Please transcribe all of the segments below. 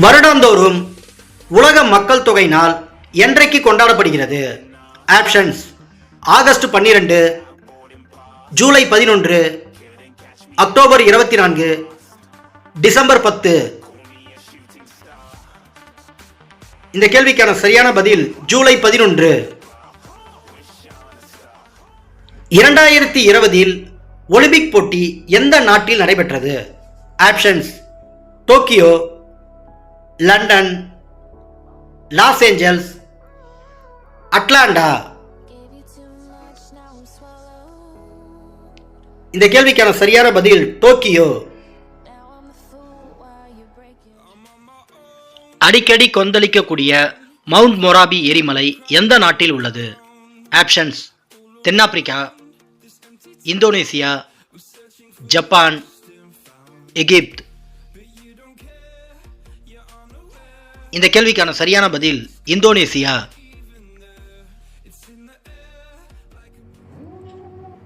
வருடந்தோறும் உலக மக்கள் தொகை நாள் என்றைக்கு கொண்டாடப்படுகிறது? Options: August 12, July 11, October 24, December 10. இந்த கேள்விக்கான சரியான பதில் ஜூலை 11. 2020 ஒலிம்பிக் போட்டி எந்த நாட்டில் நடைபெற்றது? Options: Tokyo, London, Los Angeles, Atlanta. இந்த கேள்விக்கான சரியான பதில் டோக்கியோ. அடிக்கடி கொந்தளிக்கக்கூடிய மவுண்ட் மொராபி எரிமலை எந்த நாட்டில் உள்ளது? ஆப்ஷன்ஸ்: தென்னாப்பிரிக்கா, இந்தோனேசியா, ஜப்பான், எகிப்து. இந்த கேள்விக்கான சரியான பதில் இந்தோனேசியா.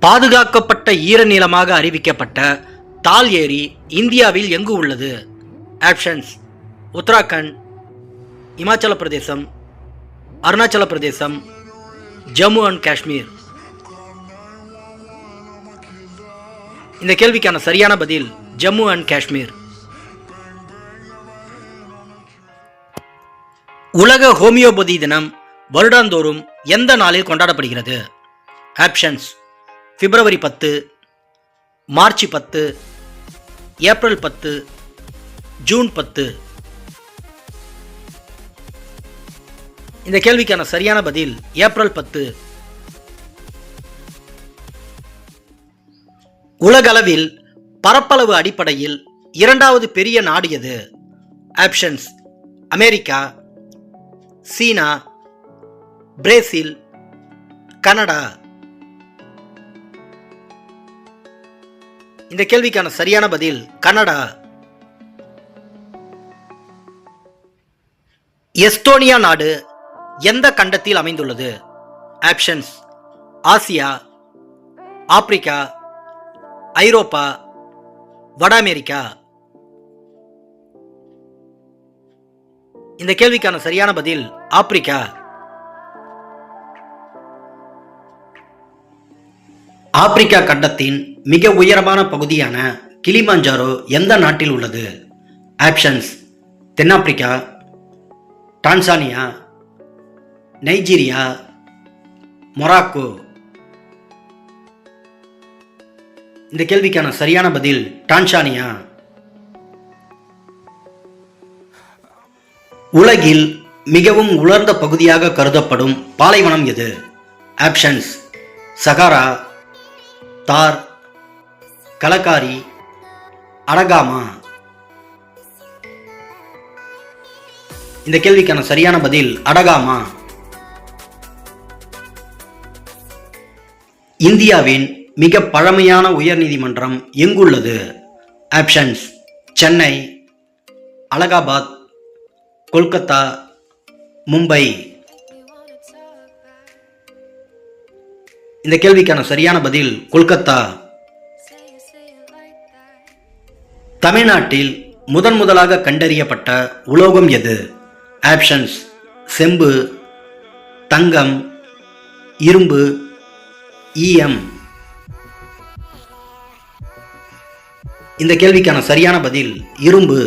பாதுகாக்கப்பட்ட ஈரநிலமாக அறிவிக்கப்பட்ட தால் ஏரி இந்தியாவில் எங்கு உள்ளது? Options: Uttarakhand, Himachal Pradesh, Arunachal Pradesh, Jammu and Kashmir. இந்த கேள்விக்கான சரியான பதில் ஜம்மு அண்ட் காஷ்மீர். உலக ஹோமியோபதி தினம் வருடாந்தோறும் எந்த நாளில் கொண்டாடப்படுகிறது? ஆப்ஷன்ஸ்: பிப்ரவரி 10, மார்ச் 10, ஏப்ரல் 10, ஜூன் 10. இந்த கேள்விக்கான சரியான பதில் ஏப்ரல் 10. உலகளவில் பரப்பளவு அடிப்படையில் இரண்டாவது பெரிய நாடு எது? ஆப்ஷன்ஸ்: அமெரிக்கா, சீனா, பிரேசில், கனடா. இந்த கேள்விக்கான சரியான பதில் கனடா. எஸ்டோனியா நாடு எந்த கண்டத்தில் அமைந்துள்ளது? ஆப்ஷன்ஸ்: ஆசியா, ஆப்பிரிக்கா, ஐரோப்பா, வட அமெரிக்கா. இந்த கேள்விக்கான சரியான பதில் ஆப்பிரிக்கா. ஆப்பிரிக்கா கண்டத்தின் மிக உயரமான பகுதியான கிளிமாஞ்சாரோ எந்த நாட்டில் உள்ளது? ஆப்ஷன்ஸ்: தென்னாப்பிரிக்கா, டான்சானியா, நைஜீரியா, மொராக்கோ. இந்த கேள்விக்கான சரியான பதில் டான்சானியா. உலகில் மிகவும் உலர்ந்த பகுதியாக கருதப்படும் பாலைவனம் எது? ஆப்ஷன்ஸ்: சகாரா, தார், கலகாரி, அடகாமா. இந்த கேள்விக்கான சரியான பதில் அடகாமா. இந்தியாவின் மிக பழமையான உயர்நீதிமன்றம் எங்குள்ளது? ஆப்ஷன்ஸ்: சென்னை, அலகாபாத், கொல்கத்தா, மும்பை. இந்த கேள்விக்கான சரியான பதில் கொல்கத்தா. தமிழ்நாட்டில் முதலாக கண்டறியப்பட்ட உலோகம் எது? ஆப்ஷன்ஸ்: செம்பு, தங்கம், இரும்பு, ஈயம். இந்த கேள்விக்கான சரியான பதில் இரும்பு.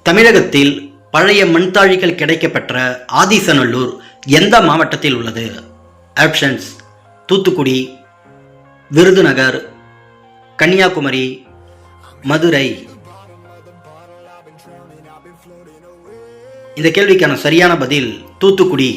தமிழகத்தில் பழைய மண்தாழிகள் கிடைக்கப்பெற்ற ஆதிசநல்லூர் எந்த மாவட்டத்தில் உள்ளது? ஆப்ஷன்ஸ்: தூத்துக்குடி, விருதுநகர், கன்னியாகுமரி, மதுரை. இந்த கேள்விக்கான சரியான பதில் தூத்துக்குடி.